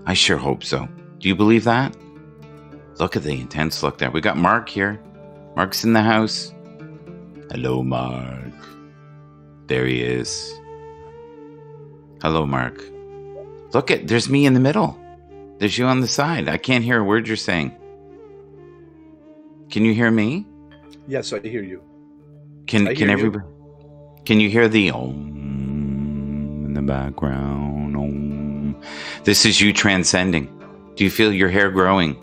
I sure hope so. Do you believe that? Look at the intense look there. We got Mark here. Mark's in the house. Hello, Mark. There he is. Hello, Mark. Look at, there's me in the middle. There's you on the side. I can't hear a word you're saying. Can you hear me? Yes, I hear you. Can everybody? Can you hear the om in the background? Om. This is you transcending. Do you feel your hair growing?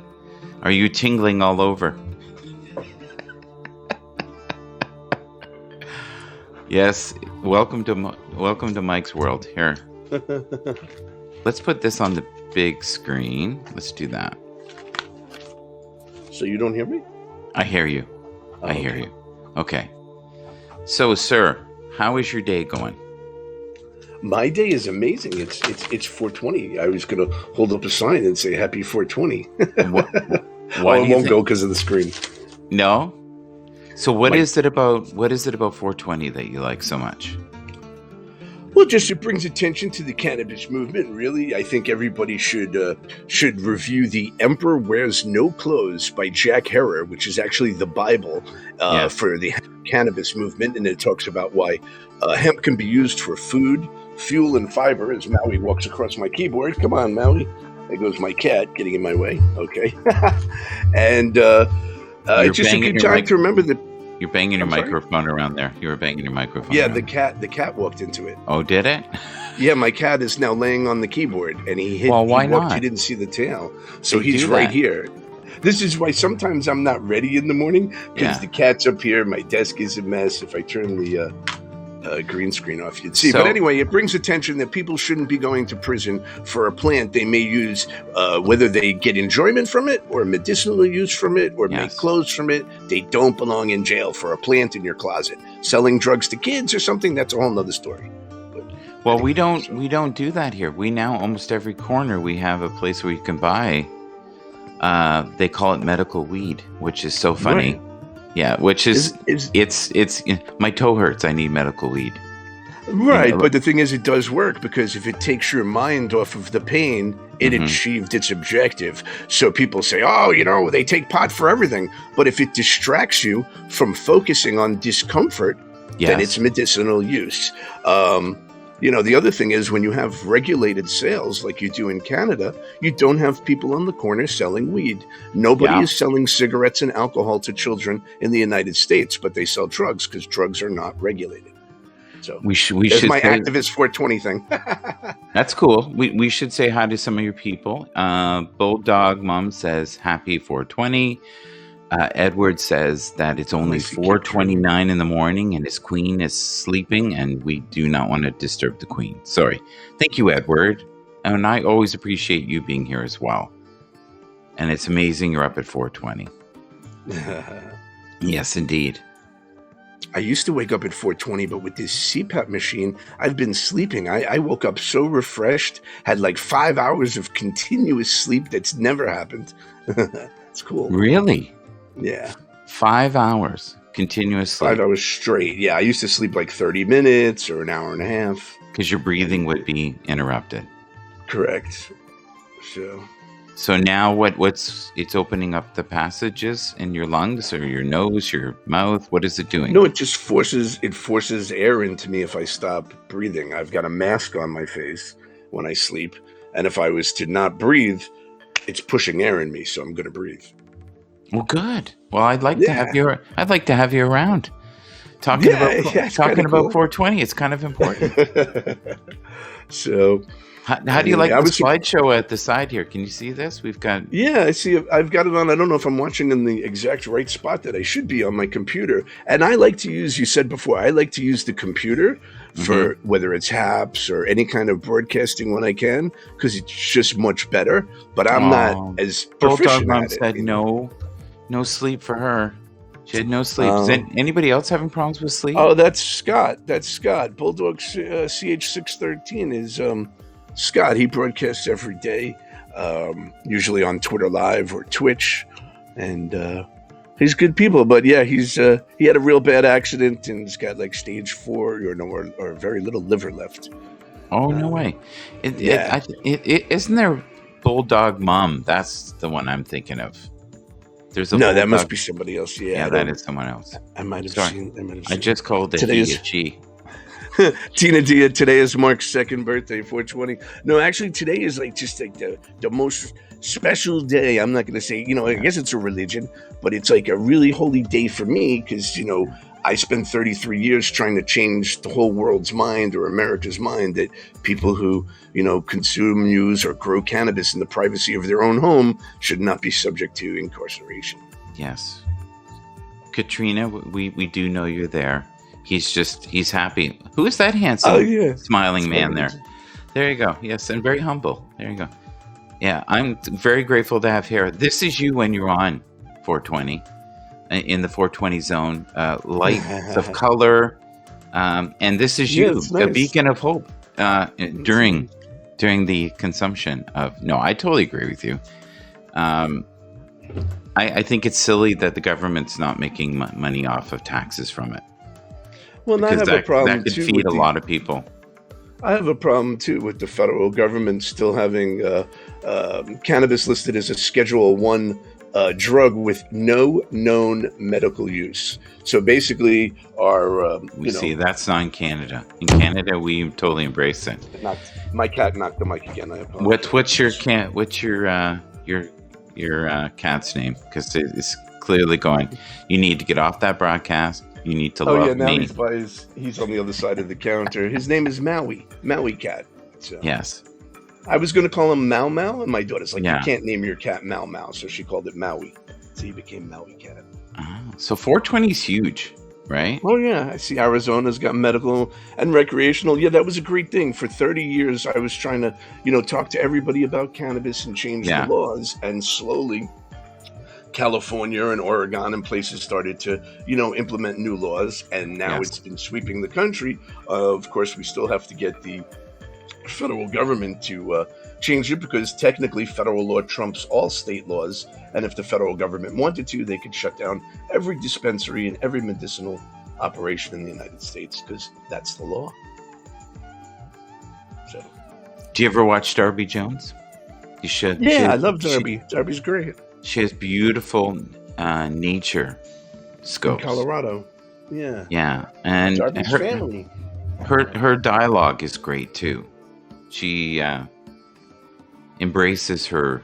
Are you tingling all over? Yes. Welcome to Mike's world. Here. Let's put this on the big screen. Let's do that. So you don't hear me? I hear you. I hear you. Okay. So, sir, how is your day going? My day is amazing. It's 420. I was going to hold up a sign and say Happy 420. Why it won't go because of the screen. No. So what is it about 420 that you like so much? Well, just it brings attention to the cannabis movement. Really, I think everybody should review "The Emperor Wears No Clothes" by Jack Herer, which is actually the Bible for the cannabis movement, and it talks about why hemp can be used for food, fuel, and fiber. As Maui walks across my keyboard, come on, Maui. There goes my cat getting in my way. Okay, and it's just a good time to remember that. You're banging your microphone around there. You were banging your microphone. Yeah, around. the cat walked into it. Oh, did it? Yeah, my cat is now laying on the keyboard, and he hit. Well, why not? He didn't see the tail, so he's right here. This is why sometimes I'm not ready in the morning because the cat's up here. My desk is a mess. If I turn the green screen off, you'd see. But anyway, it brings attention that people shouldn't be going to prison for a plant they may use, whether they get enjoyment from it or medicinal use from it or make clothes from it. They don't belong in jail for a plant in your closet. Selling drugs to kids or something, that's a whole nother story. Well, we don't do that here. We now, almost every corner, we have a place where you can buy, they call it medical weed, which is so funny. Right. Yeah, which is it's my toe hurts. I need medical weed. Right, but the thing is, it does work because if it takes your mind off of the pain, it achieved its objective. So people say, oh, they take pot for everything. But if it distracts you from focusing on discomfort, then it's medicinal use. The other thing is when you have regulated sales like you do in Canada, you don't have people on the corner selling weed. Nobody is selling cigarettes and alcohol to children in the United States, but they sell drugs because drugs are not regulated. So we should my activist 420 thing. That's cool. We should say hi to some of your people. Bulldog Mom says happy 420. Edward says that it's only 4:29 in the morning and his queen is sleeping and we do not want to disturb the queen. Sorry. Thank you, Edward. And I always appreciate you being here as well. And it's amazing you're up at 4:20. Yes, indeed. I used to wake up at 4:20, but with this CPAP machine, I've been sleeping. I woke up so refreshed, had like 5 hours of continuous sleep that's never happened. It's cool. Really? Yeah. 5 hours continuous sleep. 5 hours straight. Yeah, I used to sleep like 30 minutes or an hour and a half. Because your breathing would be interrupted. Correct. So now it's opening up the passages in your lungs or your nose, your mouth? What is it doing? No, it just forces air into me if I stop breathing. I've got a mask on my face when I sleep. And if I was to not breathe, it's pushing air in me, so I'm going to breathe. Well, good. Well, I'd like to have you around. Talking about 420, it's kind of important. So, how do you like the slideshow at the side here? Can you see this? We've got. Yeah, I see. I've got it on. I don't know if I'm watching in the exact right spot that I should be on my computer. And I like to use. You said before, I like to use the computer for whether it's Happs or any kind of broadcasting when I can, because it's just much better. But I'm not as proficient Bulldog at it. Said no sleep for her. She had no sleep. Is anybody else having problems with sleep? Oh, that's Scott. Bulldog CH613 is Scott. He broadcasts every day, usually on Twitter Live or Twitch, and he's good people. But yeah, he had a real bad accident and he's got like stage 4 or very little liver left. Oh, no way. Isn't there Bulldog Mom. That's the one I'm thinking of. There's a No, that must bulldog. be somebody else. Yeah, Yeah, I that don't. is someone else. I might have Sorry, seen. I might have I seen. just called it Today he a is she. Tina Dia. Today is Mark's second birthday, 420. No, actually, today is like just like the most special day. I'm not going to say, I Yeah, guess it's a religion, but it's like a really holy day for me because, I spent 33 years trying to change the whole world's mind or America's mind that people who, consume, use, or grow cannabis in the privacy of their own home should not be subject to incarceration. yes. Katrina, we do know you're there. He's happy. Who is that Oh, handsome, yeah. smiling It's my man there? religion. There you go. Yes, and very humble. There you go. Yeah, I'm very grateful to have hair. This is you when you're on 420, in the 420 zone. Lights of color, and this is Yeah, you, it's a nice. beacon of hope It's during nice. the consumption of. No, I totally agree with you. Um, I think it's silly that the government's not making money off of taxes from it, Well, and I because have a that problem could too feed with a the lot of people. I have a problem too with the federal government still having cannabis listed as a Schedule One drug with no known medical use. So basically, our We see that's not in Canada. In Canada, we totally embrace it. my cat knocked the mic again. I What's your apologize. cat? What's your cat's name? Because it's clearly going. You need to get off that broadcast. You need to Oh yeah, love now me. he's on the other side of the counter. His name is Maui Cat. So Yes. I was going to call him Mau Mau, and my daughter's like, you Yeah. can't name your cat Mau Mau, so she called it Maui. So he became Maui Cat. So 420 is huge, right? Oh yeah, I see Arizona's got medical and recreational. Yeah, that was a great thing. For 30 years I was trying to, talk to everybody about cannabis and change the Yeah. laws, and slowly California and Oregon and places started to, implement new laws, and now Yes. it's been sweeping the country. Of course, we still have to get the federal government to change it because technically federal law trumps all state laws. And if the federal government wanted to, they could shut down every dispensary and every medicinal operation in the United States because that's the law. So, Do you ever watch Darby Jones? You should. yeah, I love Darby. Darby's great. She has beautiful nature In scopes. Colorado. Yeah. Yeah, and Darby's family. her dialogue is great too. She embraces her,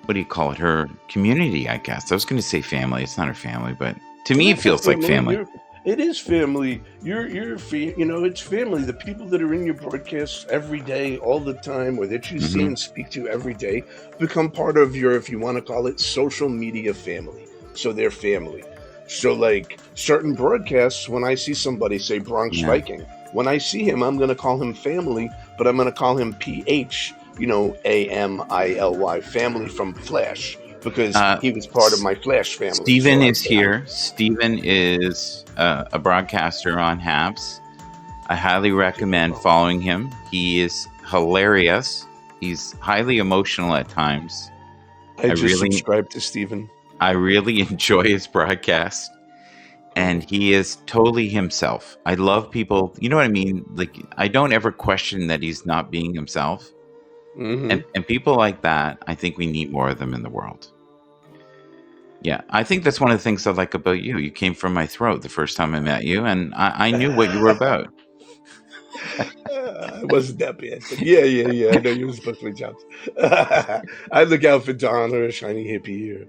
what do you call it? Her community, I guess. I was going to say family. It's not her family, but to me, it feels like family. It is family. It's family. The people that are in your broadcasts every day, all the time, or that you see Mhm. and speak to every day, become part of your, if you want to call it, social media family. So they're family. So like certain broadcasts, when I see somebody say Bronx Yeah. Viking, when I see him, I'm going to call him family, but I'm going to call him PH, AMILY, family from Flash, because he was part of my Flash family. Stephen So is here. Stephen is a broadcaster on Happs. I highly recommend following him. He is hilarious. He's highly emotional at times. I just subscribed to Stephen. I really enjoy his broadcast, and he is totally himself. I love people. You know what I mean? Like, I don't ever question that he's not being himself. Mm-hmm. And people like that, I think we need more of them in the world. Yeah, I think that's one of the things I like about you. You came from my throat the first time I met you, and I knew what you were about. It wasn't that bad. But yeah. I know you were supposed to reach out. I look out for Don or a shiny hippie or.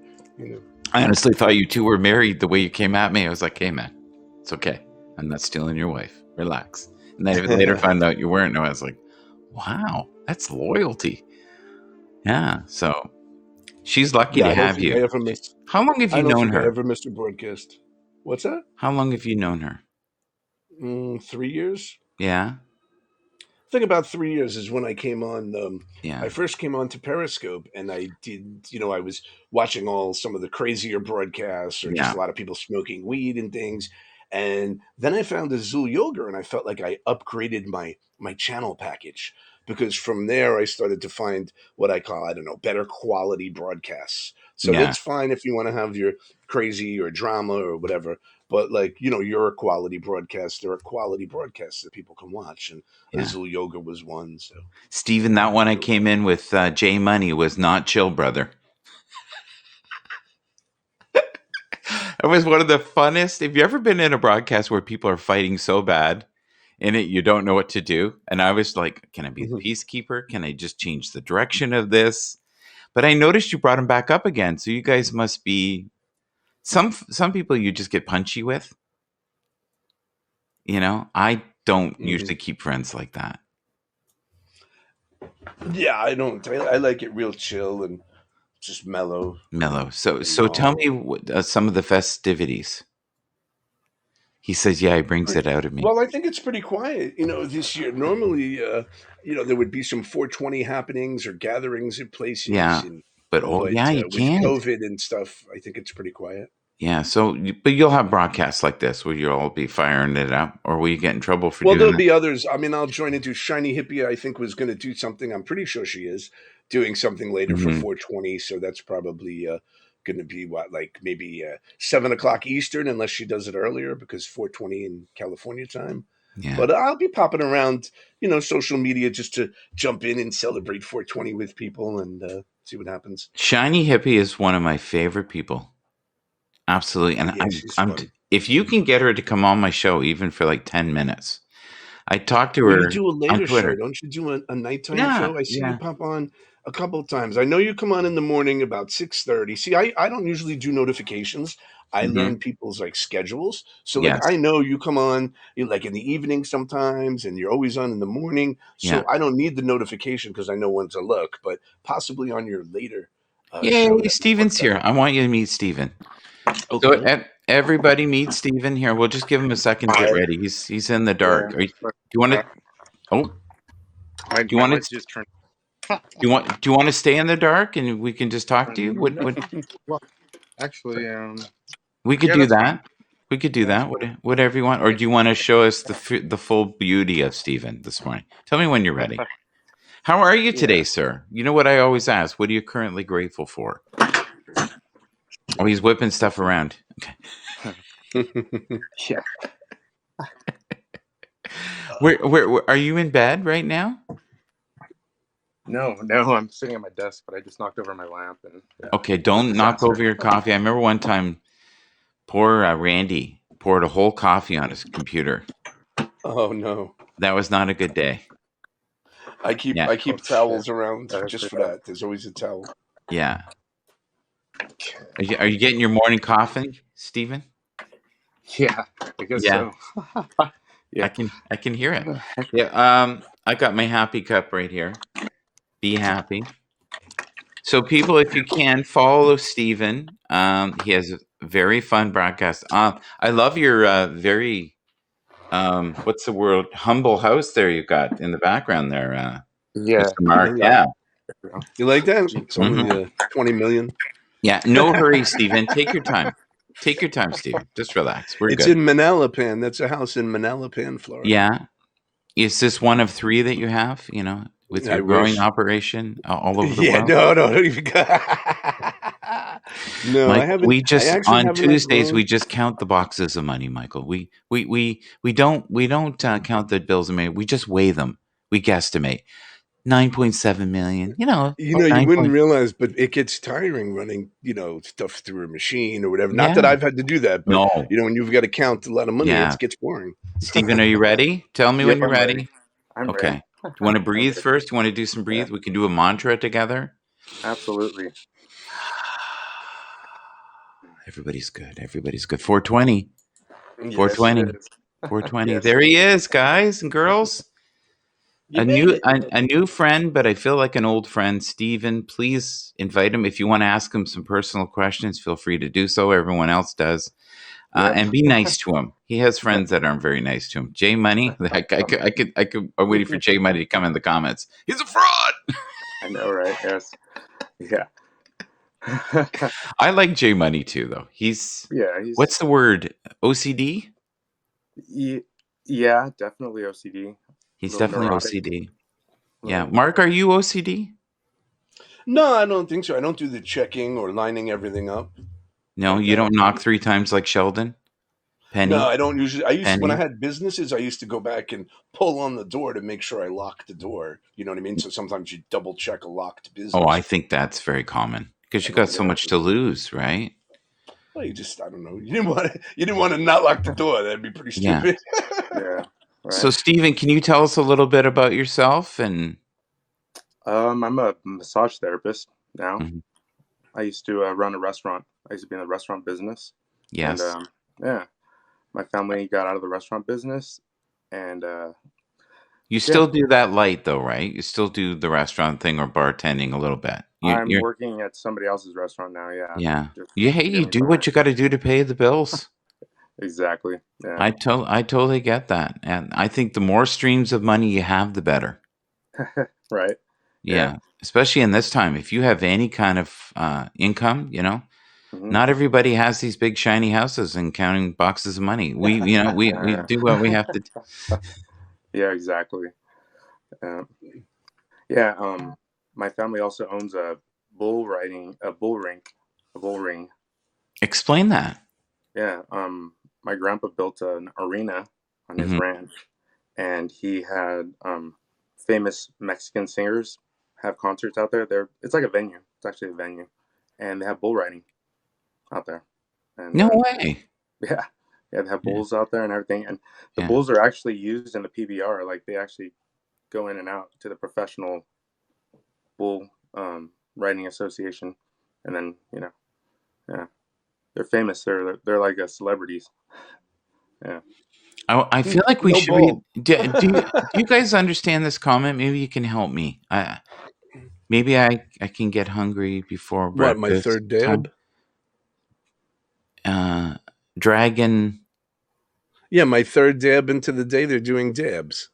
I honestly thought you two were married the way you came at me. I was like, hey, man, it's okay. I'm not stealing your wife. Relax. And then I later found out you weren't. And I was like, wow, that's loyalty. Yeah, so she's lucky to have you. How long have you known her? I ever missed a broadcast. What's that? How long have you known her? 3 years. Yeah. I think about 3 years is when I came on. Yeah. I first came on to Periscope, and I did. I was watching some of the crazier broadcasts, or just a lot of people smoking weed and things. And then I found Azul Yoga, and I felt like I upgraded my channel package, because from there I started to find what I call, I don't know, better quality broadcasts. So Yeah. it's fine if you want to have your crazy or drama or whatever, But like, you're a quality broadcast. There are quality broadcasts that people can watch, and Yeah. Azul Yoga was one. So Steven, that one I came in with J Money was not chill, brother. It was one of the funnest. Have you ever been in a broadcast where people are fighting so bad in it you don't know what to do? And I was like, can I be the peacekeeper? Can I just change the direction of this? But I noticed you brought him back up again. So you guys must be some people you just get punchy with. I don't usually keep friends like that. Yeah, I don't. I like it real chill and just mellow. Mellow. So tell me some of the festivities. He says, yeah, he brings it out of me. Well, I think it's pretty quiet, this year. Normally, there would be some 420 happenings or gatherings at places, Yeah. But you with can't. COVID and stuff, I think it's pretty quiet. Yeah. So, but you'll have broadcasts like this where you'll all be firing it up, or will you get in trouble for Well, doing there'll that? be others. I mean, I'll join into Shiny Hippie. I think was going to do something. I'm pretty sure she is doing something later for Mm-hmm. 420. So that's probably going to be like maybe 7 o'clock Eastern, unless she does it earlier because 420 in California time. Yeah. But I'll be popping around, social media just to jump in and celebrate 420 with people and see what happens. Shiny Hippie is one of my favorite people. Absolutely. And Yeah, she's fun. If you can get her to come on my show, even for like 10 minutes, I talked to Well, her you do a on later show, Twitter. don't you? Do a nighttime Yeah. show? I see you Yeah. pop on a couple of times. I know you come on in the morning about 6:30. See, I don't usually do notifications. I Mm-hmm. learn people's like schedules. So like Yes. I know you come on like in the evening sometimes, and you're always on in the morning. Yeah. So I don't need the notification because I know when to look. But possibly on your later Yay, show that would work Steven's here. better. I want you to meet Steven. So Okay. everybody meet Steven here. We'll just give him a second to get Hi. ready. He's in the dark. Yeah. Do you want to? Oh, My do you want lights to? just turned. Do you want to stay in the dark and we can just talk to you? What? Well, actually, We could yeah, do that's fine. that. We could do That's that. cool. Whatever you want. Or do you want to show us the full beauty of Steven this morning? Tell me when you're ready. How are you today, sir? You know what I always ask? What are you currently grateful for? Oh, he's whipping stuff around. Okay. Yeah. Where are you in bed right now? No, I'm sitting at my desk, but I just knocked over my lamp. And Okay, don't knock over your coffee. I remember one time, poor Randy poured a whole coffee on his computer. Oh no. That was not a good day. I keep towels around just for that. There's always a towel. Yeah. Are you getting your morning coffee, Steven? Yeah, I guess so. Yeah. I can hear it. Yeah. I got my happy cup right here. Be happy. So people, if you can, follow Steven. He has a very fun broadcast. I love your very what's the word? Humble house there you got in the background there. Mr. Mark. Yeah. You like that? It's only 20 million. Yeah, no hurry, Steven. Take your time. Take your time, Steven. Just relax. We're It's good. in Manalapan. That's a house in Manalapan, Florida. Yeah. Is this one of 3 that you have, with your growing operation all over the world? No, don't even No, Mike, I haven't. We just on Tuesdays grown. we just count the boxes of money, Michael. We don't count the bills of money. We just weigh them. We guesstimate 9.7 million. You 9. wouldn't realize, but it gets tiring running, stuff through a machine or whatever. Not that I've had to do that, but No. when you've got to count a lot of money, it gets boring. Steven, are you ready? Tell me when you're ready. I'm okay. ready. Do you want to breathe first? Do you want to do some breathe? We can do a mantra together. Absolutely. Everybody's good. Everybody's good. 420. Yes. 420. 420. Yes. There he is, guys and girls. A new friend, but I feel like an old friend. Steven, please invite him. If you want to ask him some personal questions, feel free to do so. Everyone else does. And be nice to him. He has friends that aren't very nice to him. Jay Money, I'm waiting for Jay Money to come in the comments. He's a fraud. I know, right? Yes. Yeah. I like Jay Money too, though. He's what's the word? OCD? Yeah, definitely OCD. He's definitely neurotic. OCD. Yeah. Mark, are you OCD? No, I don't think so. I don't do the checking or lining everything up. No, you don't knock 3 times like Sheldon? Penny? No, I don't usually. When I Penny? had businesses, I used to go back and pull on the door to make sure I locked the door. You know what I mean? So sometimes you double check a locked Oh, I business. think that's very common because I you got don't so know. much to lose, right? Well, I don't know. You didn't want to not lock the door. That'd be pretty Yeah. stupid. Yeah. So, Right. Stephen, can you tell us a little bit about yourself? And I'm a massage therapist now. Mhm. I used to run a restaurant. I used to be in the restaurant business, and Yes, yeah, my family got out of the restaurant business, and you yeah, still do that light though, right? You still do the restaurant thing or bartending a little bit. I'm You're working at somebody else's restaurant now. Yeah, yeah. just Hey, you getting do what by. you got to do to pay the bills. Exactly. Yeah. I totally get that, and I think the more streams of money you have, the better. Right. Yeah. Yeah, especially in this time. If you have any kind of income, Hmm. not everybody has these big shiny houses and counting boxes of money. We do what we have to. Yeah. Exactly. Uh, yeah. My family also owns a bull rink, a bull ring. Explain that. Yeah. My grandpa built an arena on his Hmm. ranch, and he had famous Mexican singers have concerts out there. It's like a venue. It's actually a venue, and they have bull riding out there. And No way. yeah, yeah, they have Yeah, bulls out there and everything. And the yeah. bulls are actually used in the PBR. Like they actually go in and out to the professional bull riding association, and then yeah, they're famous. They're like celebrities. Yeah. I feel like we No should read. bull. Do you guys understand this comment? Maybe you can help me. Maybe I can get hungry before What, my breakfast third time. dab? Uh, Dragon. Yeah, my third dab into the day. They're doing dabs.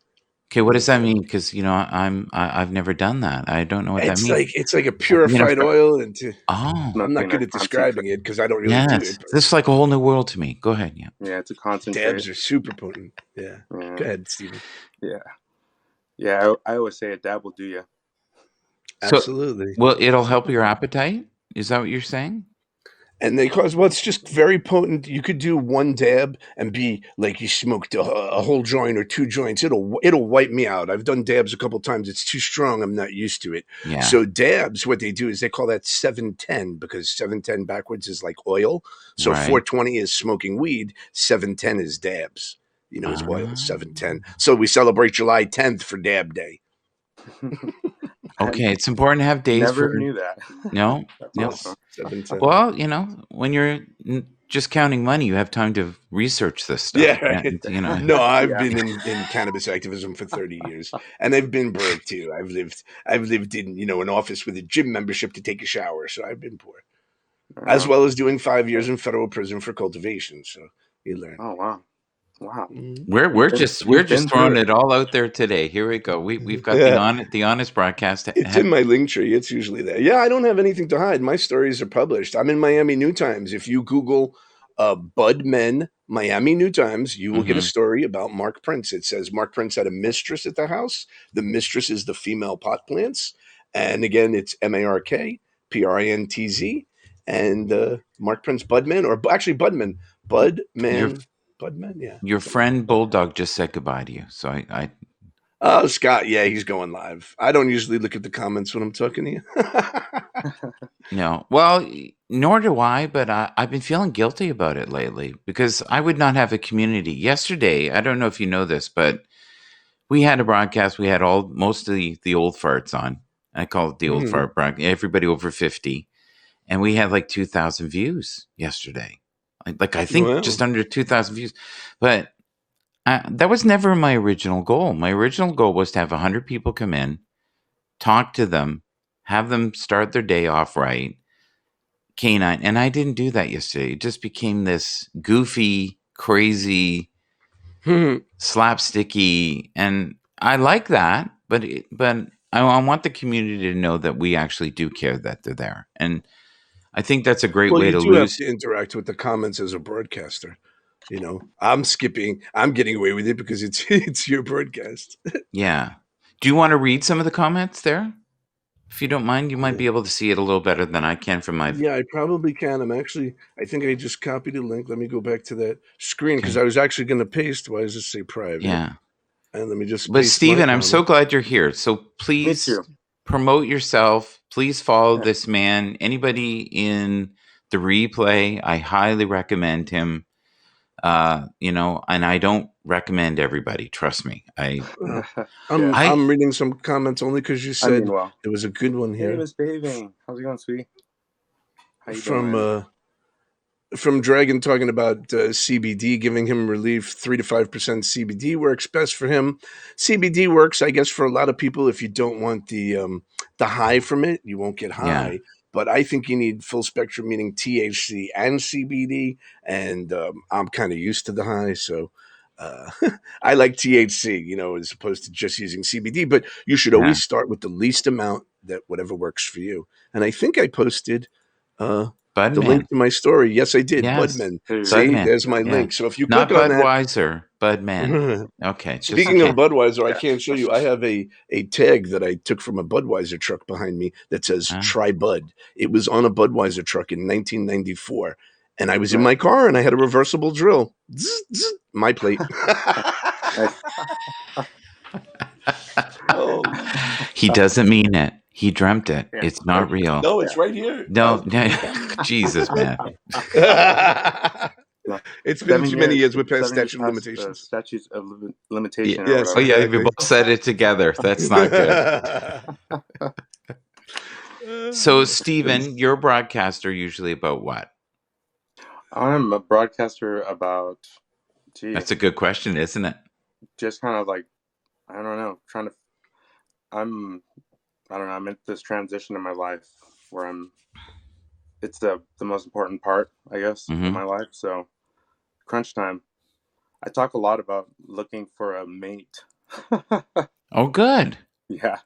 Okay, what does that Okay. mean? Because I've never done that. I don't know what that means. It's like a You know, purified for, oil into. oh I'm not Nothing good a at concentrate. describing it because I don't really do yes, it. But this is like a whole new world to me. Go ahead. Yeah. Yeah, it's a concentrate. dabs are super potent. Yeah. Yeah, Go ahead, Stephen. yeah, yeah. I always say a dab will do you. So, Absolutely. well, it'll help your appetite. Is that what you're saying? And it's just very potent. You could do one dab and be like you smoked a whole joint or two joints. It'll wipe me out. I've done dabs a couple times. It's too strong. I'm not used to it. Yeah. So dabs, what they do is they call that 710 because 710 backwards is like oil. So Right. 420 is smoking weed. 710 is dabs. Is oil. Ah. 710. So we celebrate July 10th for Dab Day. I Okay, it's important to have days for never knew that. no, That's no. awesome. Yes, 710. Well, when you're just counting money, you have time to research this stuff. Yeah, right. And. No, I've Yeah. been in cannabis activism for 30 years, and I've been broke too. I've lived in an office with a gym membership to take a shower, so I've been poor, as Uh, well as doing 5 years in federal prison for cultivation. So you learn. oh wow, wow. Mhm. We're You've just been through throwing it. it all out there today. Here we go. We've got Yeah, the honest broadcast. it's in my link tree. It's usually there. Yeah, I don't have anything to hide. My stories are published. I'm in Miami New Times. If you Google Bud Men Miami New Times, you will get a Mhm. story about Mark Prince. It says Mark Prince had a mistress at the house. The mistress is the female pot plants. And again, it's MarkPrintz. And Mark Prince Budman, or actually Budman. Your Budman, yeah. your friend Bulldog just said goodbye to you. So I Oh, Scott, yeah, he's going live. I don't usually look at the comments when I'm talking to you. no. Well, nor do I, but I've been feeling guilty about it lately because I would not have a community. Yesterday, I don't know if you know this, but we had a broadcast. We had most of the old farts on. I call it the old Mhm. fart broadcast. Everybody over 50. And we had like 2,000 views yesterday. I think Wow. just under 2,000 views. But that was never my original goal. My original goal was to have 100 people come in, talk to them, have them start their day off right, canine. And I didn't do that yesterday. It just became this goofy, crazy, slapsticky. And I like that, but I want the community to know that we actually do care that they're there. And I think that's a great Well, way you to do have lose. to interact with the comments as a broadcaster. I'm skipping. I'm getting away with it because it's it's your broadcast. Yeah. Do you want to read some of the comments there? If you don't mind, you might be able to see it a little better than I can from my. Yeah, I probably can. I think I just copied a link. Let me go back to that screen because Okay. I was actually going to paste. Why does it say private? Yeah. And let me just But paste my Stephen, I'm comment. so glad you're here. So Me please too. promote yourself. Please follow this man. Anybody in the replay, I highly recommend him. And I don't recommend everybody. Trust me. I'm reading some comments only because you said there was a good one here. Hey, Miss Paving. How's it going, sweetie? How you doing? From Dragon talking about CBD giving him relief. 3 to 5% CBD works best for him. CBD works, I guess, for a lot of people. If you don't want the high from it, you won't get high. Yeah. But I think you need full spectrum, meaning THC and CBD. And I'm kind of used to the high, so I like THC, as opposed to just using CBD. But you should always start with the least amount, that whatever works for you. And I think I posted the link to my story. Yes, I did. Yes. Budman. See, Budman. there's my link. So if you Not click on Budweiser, Budman. Okay. Speaking of Budweiser, I can't show you. I have a tag that I took from a Budweiser truck behind me that says "Try Bud." It was on a Budweiser truck in 1994, and I was in my car and I had a reversible drill. Zzz, zzz, my plate. He doesn't mean it. He dreamt it. Yeah. It's not real. No, it's right here. No, Jesus, man. It's been too many years. We're past statute of limitations. Statute of limitation. Yes. Oh, yeah. We both said it together. That's not good. So, Stephen, you're a broadcaster usually about what? I'm a broadcaster about. That's a good question, isn't it? Just kind of like, I don't know, I'm at this transition in my life where it's the most important part, I guess, of my life. So crunch time. I talk a lot about looking for a mate. Oh, good. Yeah.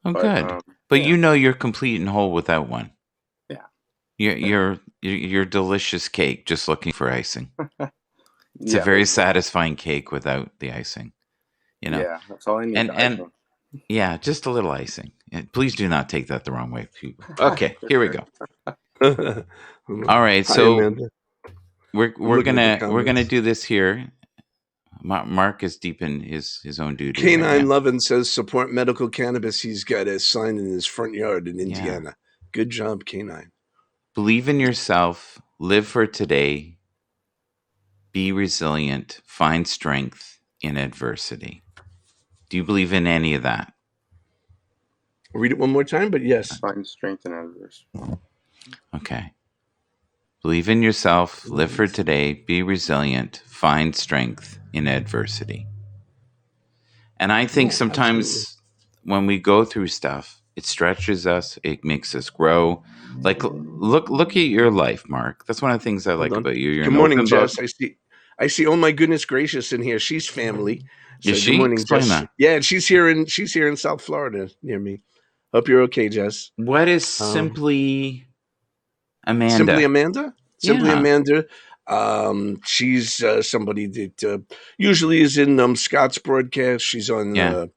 Oh, good. But you're complete and whole without one. Yeah. You're delicious cake, just looking for icing. It's a very satisfying cake without the icing. Yeah, that's all I need. And yeah, just a little icing. Please do not take that the wrong way, people. Okay, here we go. All right, so we're gonna do this here. Mark is deep in his own duty. Canine Lovin says support medical cannabis. He's got a sign in his front yard in Indiana. Yeah. Good job, Canine. Believe in yourself. Live for today. Be resilient. Find strength in adversity. Do you believe in any of that? Read it one more time, but yes. Find strength in adversity. Okay. Believe in yourself, live for today, be resilient, find strength in adversity. And I think sometimes when we go through stuff, it stretches us, it makes us grow. Like, look at your life, you. That's one of the things I like about you. You're good morning, Jess. I see. Oh my goodness gracious! In here, she's family. So, is she? Good morning, explain Jess. That. Yeah, she's here in South Florida near me. Hope you're okay, Jess. What is Simply Amanda? Simply Amanda. Simply Amanda. She's somebody that usually is in Scott's broadcast. She's on a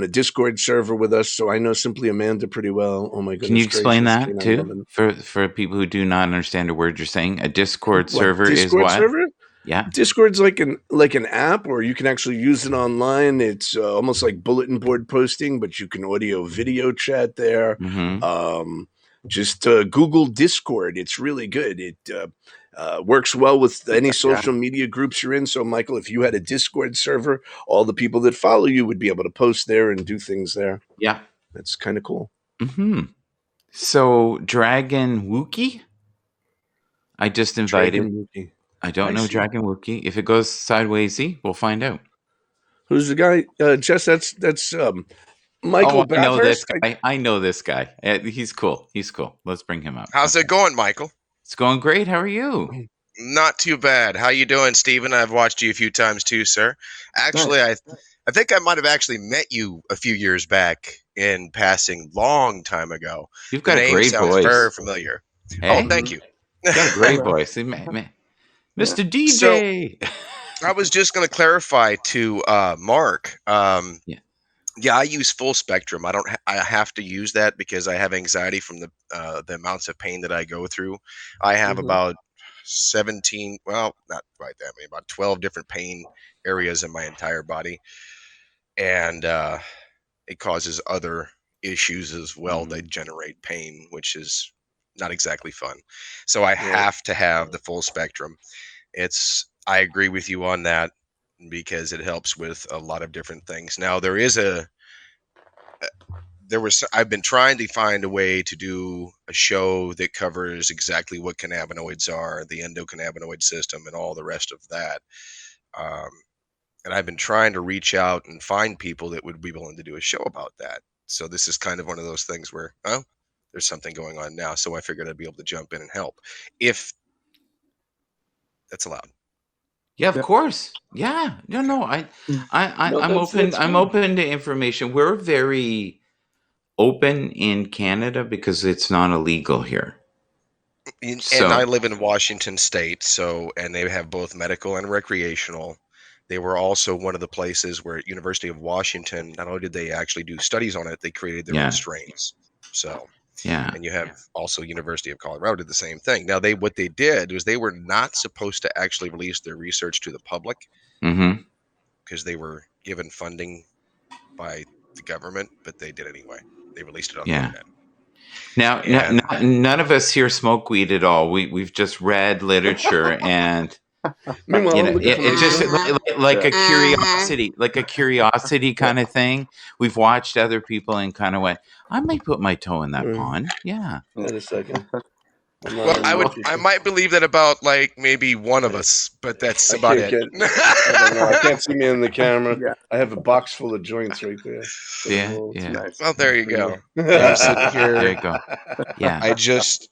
Discord server with us, so I know Simply Amanda pretty well. Oh my goodness! Can you explain gracious, that too for people who do not understand a word you're saying? A Discord server is what? Server? Yeah, Discord's like an app, or you can actually use it online. It's almost like bulletin board posting, but you can audio video chat there. Mm-hmm. Just Google Discord. It's really good. It works well with any social media groups you're in. So, Michael, if you had a Discord server, all the people that follow you would be able to post there and do things there. Yeah. That's kind of cool. Mm-hmm. So, Dragon Wookie? I just invited. I don't know Dragon Wookie. If it goes sidewaysy, we'll find out. Who's the guy? Jess, that's Michael Bathurst. I know this guy. He's cool. Let's bring him up. How's it going, Michael? It's going great. How are you? Not too bad. How you doing, Stephen? I've watched you a few times too, sir. Actually, I think I might have actually met you a few years back in passing, long time ago. You've got a great voice. Very familiar. Hey? Oh, thank you. You've got a great voice, Mr. DJ. So, I was just going to clarify to Mark. Yeah, I use full spectrum. I have to use that because I have anxiety from the amounts of pain that I go through. I have about 17, well, not quite that many, about 12 different pain areas in my entire body, and it causes other issues as well that generate pain, which is not exactly fun. So I have to have the full spectrum. I agree with you on that because it helps with a lot of different things. Now I've been trying to find a way to do a show that covers exactly what cannabinoids are, the endocannabinoid system, and all the rest of that. And I've been trying to reach out and find people that would be willing to do a show about that. So this is kind of one of those things where, oh, there's something going on now. So I figured I'd be able to jump in and help if that's allowed. Yeah, of course. Yeah. No. I'm open. I'm open to information. We're very open in Canada because it's not illegal here. And I live in Washington State, and they have both medical and recreational. They were also one of the places where University of Washington, not only did they actually do studies on it, they created their own strains. So, and you have also University of Colorado did the same thing. Now what they did was they were not supposed to actually release their research to the public because they were given funding by the government, but they did anyway. They released it on the internet. Now, none of us here smoke weed at all. We've just read literature and it's just like a curiosity kind of thing. We've watched other people and kind of went, I might put my toe in that pond. Yeah. Wait a second. Well, I might believe that about like maybe one of us, but that's about it. I can't see me in the camera. Yeah. I have a box full of joints right there. Nice. Well, there you go. I'm sitting here. There you go. Yeah. He just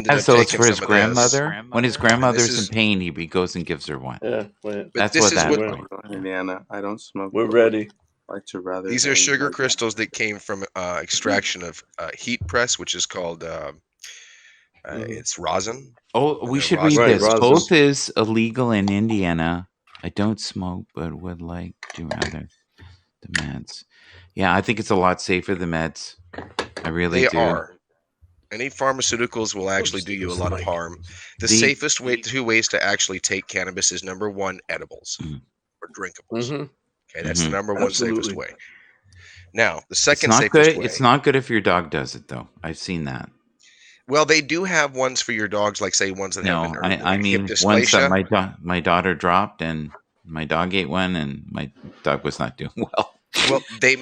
has those for his grandmother. When his grandmother's in pain, he goes and gives her one. Yeah. That's what that is. Indiana, I don't smoke. We're ready. These are sugar crystals that came from extraction of heat press, which is called it's rosin. Oh, we should read this. Rosin. Both is illegal in Indiana. I don't smoke, but would like to rather the meds. Yeah, I think it's a lot safer than meds. I really do. They are. Any pharmaceuticals will actually do you a lot of harm. The safest two ways to actually take cannabis is number one, edibles or drinkables. Okay, that's the number one safest way. Now, the second safest way. It's not good if your dog does it, though. I've seen that. Well, they do have ones for your dogs, like say ones that have I mean ones that my daughter dropped, and my dog ate one, and my dog was not doing well. Well, they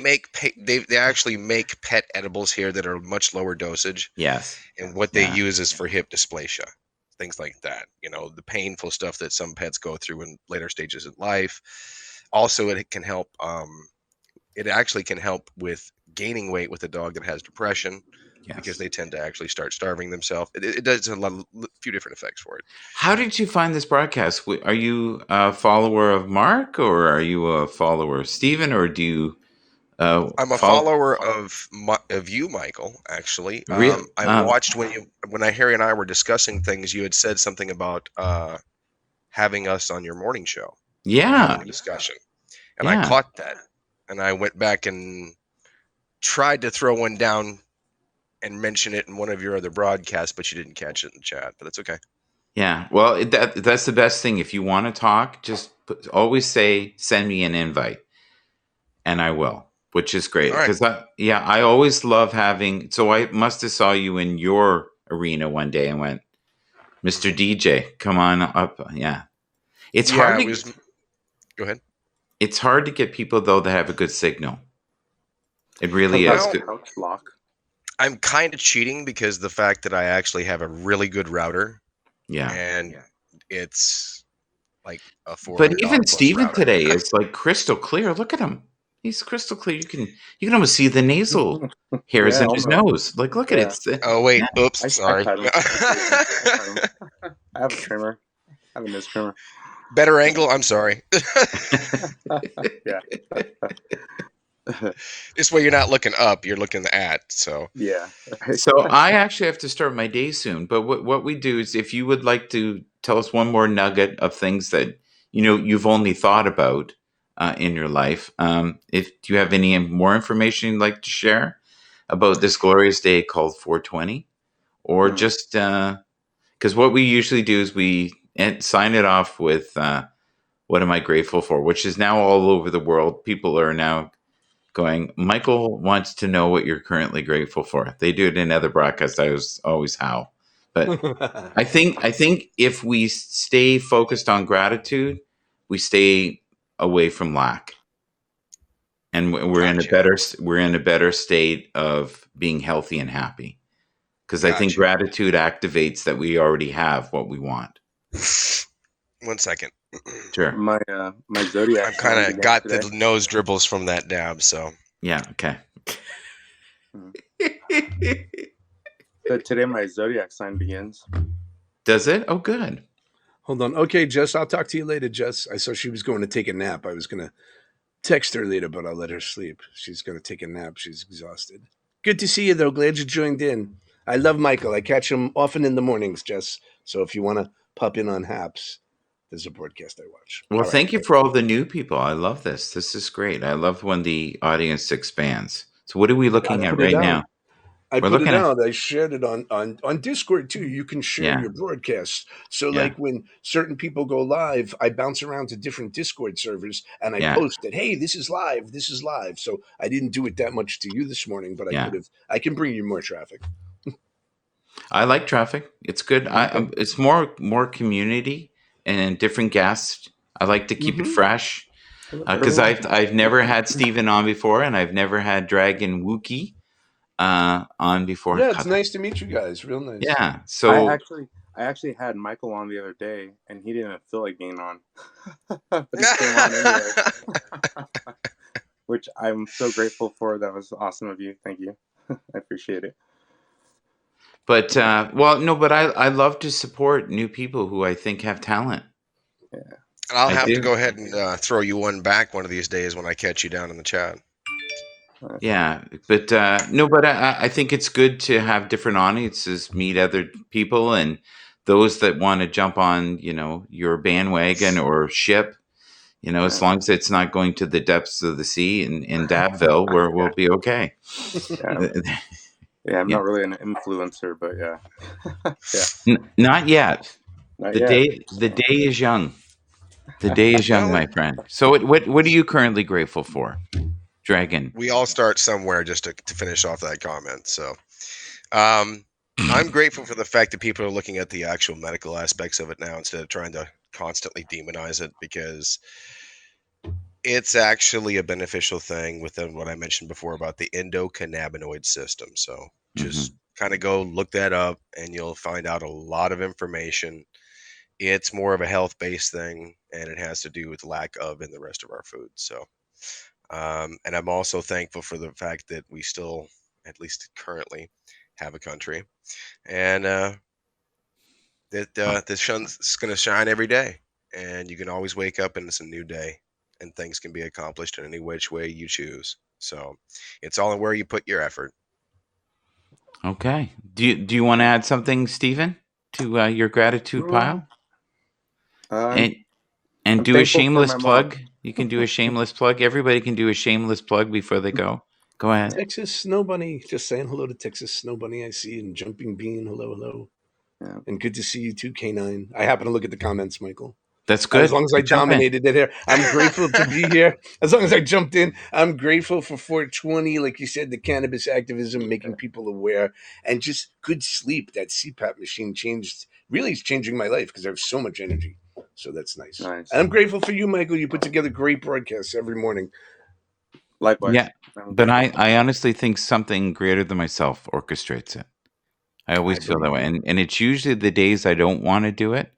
actually make pet edibles here that are much lower dosage. Yes, and what they use is for hip dysplasia, things like that. The painful stuff that some pets go through in later stages of life. Also, it can help. It actually can help with gaining weight with a dog that has depression. Yes. Because they tend to actually start starving themselves. It does a few different effects for it. How did you find this broadcast? Are you a follower of Mark, or are you a follower of Steven, or do you? I'm a follower of you, Michael. Actually, really? I watched when Harry and I were discussing things. You had said something about having us on your morning show. Yeah, having a discussion, and I caught that, and I went back and tried to throw one down and mention it in one of your other broadcasts, but you didn't catch it in the chat. But that's okay. Yeah, well, that's the best thing. If you want to talk, just always send me an invite, and I will, which is great. Because I always love having. So I must have saw you in your arena one day and went, Mr. DJ, come on up. Yeah, it's hard. Go ahead. It's hard to get people though that have a good signal. It really is. I'm kind of cheating because the fact that I actually have a really good router. Yeah. And it's like a $400. But even Steven today is like crystal clear. Look at him. He's crystal clear. You can almost see the nasal hairs in his nose. Like, look at it. Oh, wait. Oops. Sorry. I have a trimmer. I have a nose trimmer. Better angle. I'm sorry. Yeah. This way you're not looking up, you're looking at. So yeah. So I actually have to start my day soon. But what we do is, if you would like to tell us one more nugget of things that you've only thought about, in your life. If do you have any more information you'd like to share about this glorious day called 420, or just because what we usually do is we sign it off with what am I grateful for, which is now all over the world. People are now going, Michael wants to know what you're currently grateful for. They do it in other broadcasts. I was always how. But I think if we stay focused on gratitude, we stay away from lack. And we're in a better state of being healthy and happy. Because I think gratitude activates that we already have what we want. 1 second. Sure. My zodiac. I've kind of got the nose dribbles from that dab, so yeah. Okay. So today my zodiac sign begins. Does it? Oh, good. Hold on. Okay, Jess, I'll talk to you later, Jess. I saw she was going to take a nap. I was going to text her later, but I'll let her sleep. She's going to take a nap. She's exhausted. Good to see you, though. Glad you joined in. I love Michael. I catch him often in the mornings, Jess. So if you want to pop in on Happs, there's a broadcast I watch. Well, thank you for all the new people. I love this. This is great. I love when the audience expands. So what are we looking at right now? I put it out. I shared it on Discord too. You can share your broadcasts. So like when certain people go live, I bounce around to different Discord servers and I post that, hey, this is live. This is live. So I didn't do it that much to you this morning, but I can bring you more traffic. I like traffic. It's good. It's more community and different guests. I like to keep it fresh because I've never had Steven on before, and I've never had Dragon Wookie on before. Yeah, it's nice to meet you guys. Real nice. Yeah. So I actually had Michael on the other day, and he didn't feel like being on, but he came on anyway. Which I'm so grateful for. That was awesome of you. Thank you. I appreciate it. But but I love to support new people who I think have talent. Yeah. And I'll have to go ahead and throw you one back one of these days when I catch you down in the chat. Yeah, but I think it's good to have different audiences meet other people, and those that want to jump on, your bandwagon or ship, as long as it's not going to the depths of the sea in Dabville, where we'll be okay. Yeah, I'm not really an influencer, but yeah. Not yet. The day is young. The day is young, my friend. So what are you currently grateful for, Dragon? We all start somewhere, just to finish off that comment. So I'm grateful for the fact that people are looking at the actual medical aspects of it now instead of trying to constantly demonize it, because it's actually a beneficial thing within what I mentioned before about the endocannabinoid system. So just kind of go look that up and you'll find out a lot of information. It's more of a health-based thing, and it has to do with lack of in the rest of our food. So, and I'm also thankful for the fact that we still, at least currently, have a country, and that the sun's going to shine every day, and you can always wake up and it's a new day, and things can be accomplished in any which way you choose. So, it's all in where you put your effort. Okay. Do you want to add something, Stephen, to your gratitude pile? And do a shameless plug. You can do a shameless plug. Everybody can do a shameless plug before they go. Go ahead. Texas Snow Bunny. Just saying hello to Texas Snow Bunny. I see, and Jumping Bean. Hello. Yeah. And good to see you too, K9. I happen to look at the comments, Michael. That's good. As long as I dominated it here. I'm grateful to be here. As long as I jumped in, I'm grateful for 420. Like you said, the cannabis activism, making people aware, and just good sleep. That CPAP machine is changing my life because I have so much energy. So that's nice. And I'm grateful for you, Michael. You put together great broadcasts every morning. Likewise. Yeah, but I honestly think something greater than myself orchestrates it. I always feel that way. And it's usually the days I don't want to do it.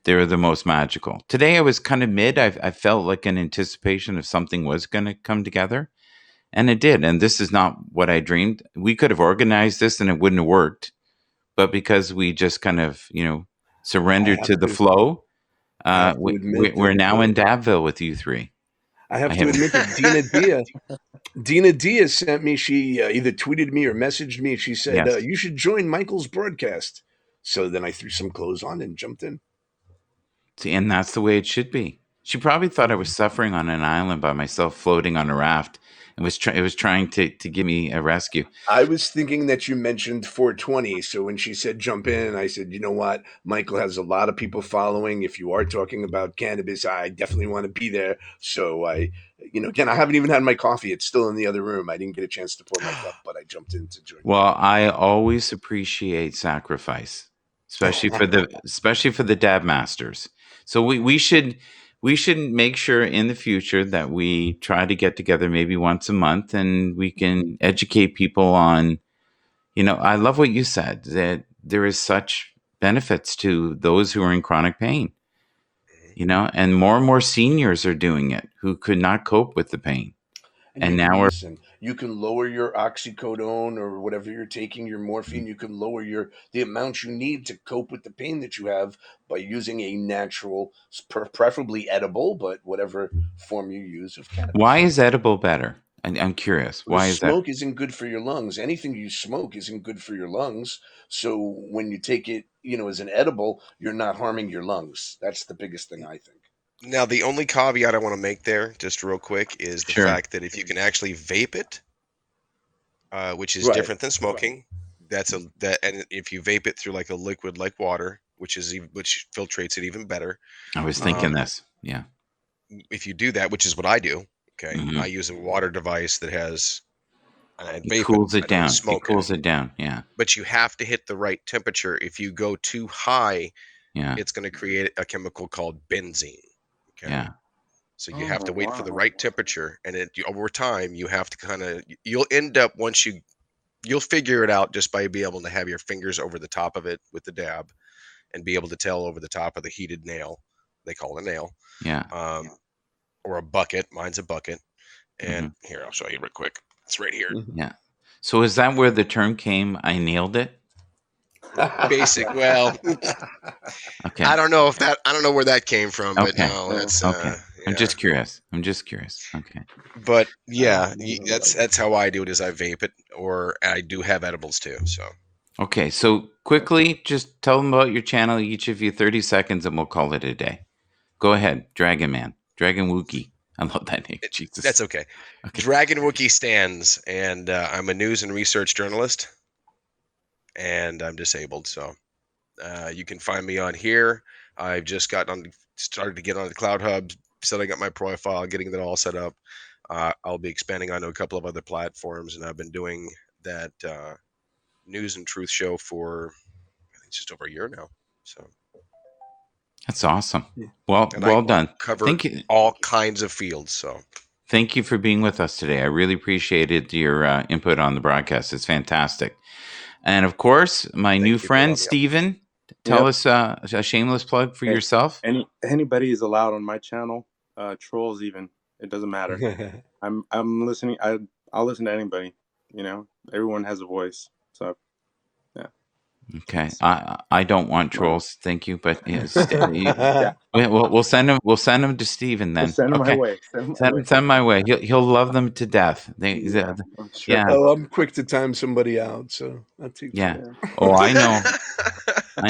They're the most magical. Today I was kind of mid. I felt like an anticipation of something was going to come together. And it did. And this is not what I dreamed. We could have organized this and it wouldn't have worked. But because we just kind of, surrendered to the flow, we're now in Dabville with you three. I have to admit that Dina Diaz sent me, she either tweeted me or messaged me. She said, you should join Michael's broadcast. So then I threw some clothes on and jumped in. See, and that's the way it should be. She probably thought I was suffering on an island by myself, floating on a raft, and was trying to give me a rescue. I was thinking that you mentioned 420, so when she said jump in, I said, you know what? Michael has a lot of people following. If you are talking about cannabis, I definitely want to be there. So again, I haven't even had my coffee. It's still in the other room. I didn't get a chance to pour my cup, but I jumped in to join. Well, I always appreciate sacrifice, especially for the dab masters. So we should make sure in the future that we try to get together maybe once a month, and we can educate people on. I love what you said, that there is such benefits to those who are in chronic pain. And more seniors are doing it who could not cope with the pain. And now listen, you can lower your oxycodone or whatever you're taking, your morphine. You can lower the amount you need to cope with the pain that you have by using a natural, preferably edible, but whatever form you use of cannabis. Why is edible better? I'm curious. Why is smoke isn't good for your lungs. Anything you smoke isn't good for your lungs. So when you take it, as an edible, you're not harming your lungs. That's the biggest thing, I think. Now, the only caveat I want to make there, just real quick, is the fact that if you can actually vape it, which is different than smoking, and if you vape it through like a liquid like water, which filtrates it even better. I was thinking this. Yeah. If you do that, which is what I do, okay, I use a water device that has. It cools it down. It cools it down. Yeah. But you have to hit the right temperature. If you go too high, it's going to create a chemical called benzene. Okay. Yeah. So you have to wait for the right temperature, and over time you have to you'll end up you'll figure it out just by being able to have your fingers over the top of it with the dab, and be able to tell over the top of the heated nail. They call it a nail. Yeah. Or a bucket. Mine's a bucket. And here, I'll show you real quick. It's right here. Yeah. So is that where the term came? I nailed it. Basic. Well, okay. I don't know where that came from, but no, that's okay. Yeah. I'm just curious. Okay. But yeah, that's how I do it. Is I vape it, or I do have edibles too. So. Okay. So quickly, just tell them about your channel. Each of you 30 seconds, and we'll call it a day. Go ahead, Dragon Wookie. I love that name. Jesus. That's okay. Dragon Wookie stands, and I'm a news and research journalist, and I'm disabled, so you can find me on here. I've just started to get on the Cloud Hub, setting up my profile, getting that all set up. I'll be expanding onto a couple of other platforms, and I've been doing that news and truth show for just over a year now. So that's awesome. Well done. Cover all kinds of fields. So thank you for being with us today. I really appreciated your input on the broadcast. It's fantastic. And of course, my new friend, Steven, tell us a shameless plug for yourself. Anybody is allowed on my channel. Trolls even. It doesn't matter. I'm listening. I'll listen to anybody. Everyone has a voice. So yeah. Okay. I don't want trolls. Thank you. But we'll send them. We'll send them to Steven then. Send them my way. Send my way. He'll love them to death. Sure. Oh, I'm quick to time somebody out, so I'll take time. Oh, I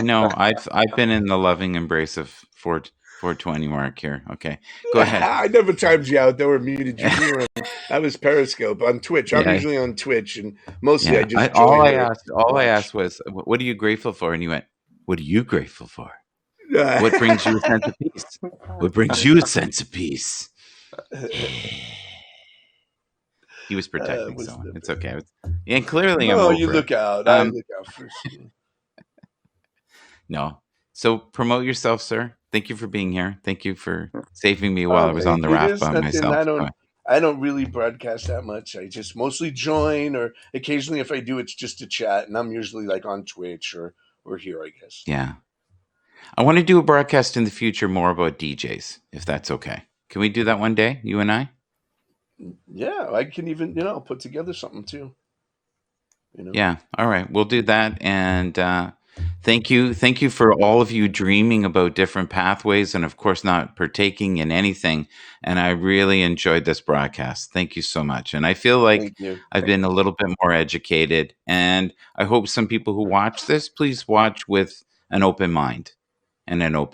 know. I've been in the loving embrace of 420 mark here. Okay, go ahead. I never timed you out. They were muted. I was Periscope on Twitch. I'm usually on Twitch, and mostly I just all I asked was, "What are you grateful for?" And you went, "What are you grateful for? What brings you a sense of peace? What brings you a sense of peace?" He was protecting someone. It's okay. And clearly, I'm over you look out. I look out first. No. So promote yourself, sir. Thank you for being here. Thank you for saving me while I was on the raft by myself. I don't really broadcast that much. I just mostly join, or occasionally if I do, it's just to chat. And I'm usually like on Twitch or here, I guess. Yeah. I want to do a broadcast in the future more about DJs, if that's okay. Can we do that one day, you and I? Yeah, I can even, put together something too. Yeah. All right. We'll do that. And thank you for all of you dreaming about different pathways and, of course, not partaking in anything. And I really enjoyed this broadcast. Thank you so much. And I feel like I've been a little bit more educated. And I hope some people who watch this, please watch with an open mind and an open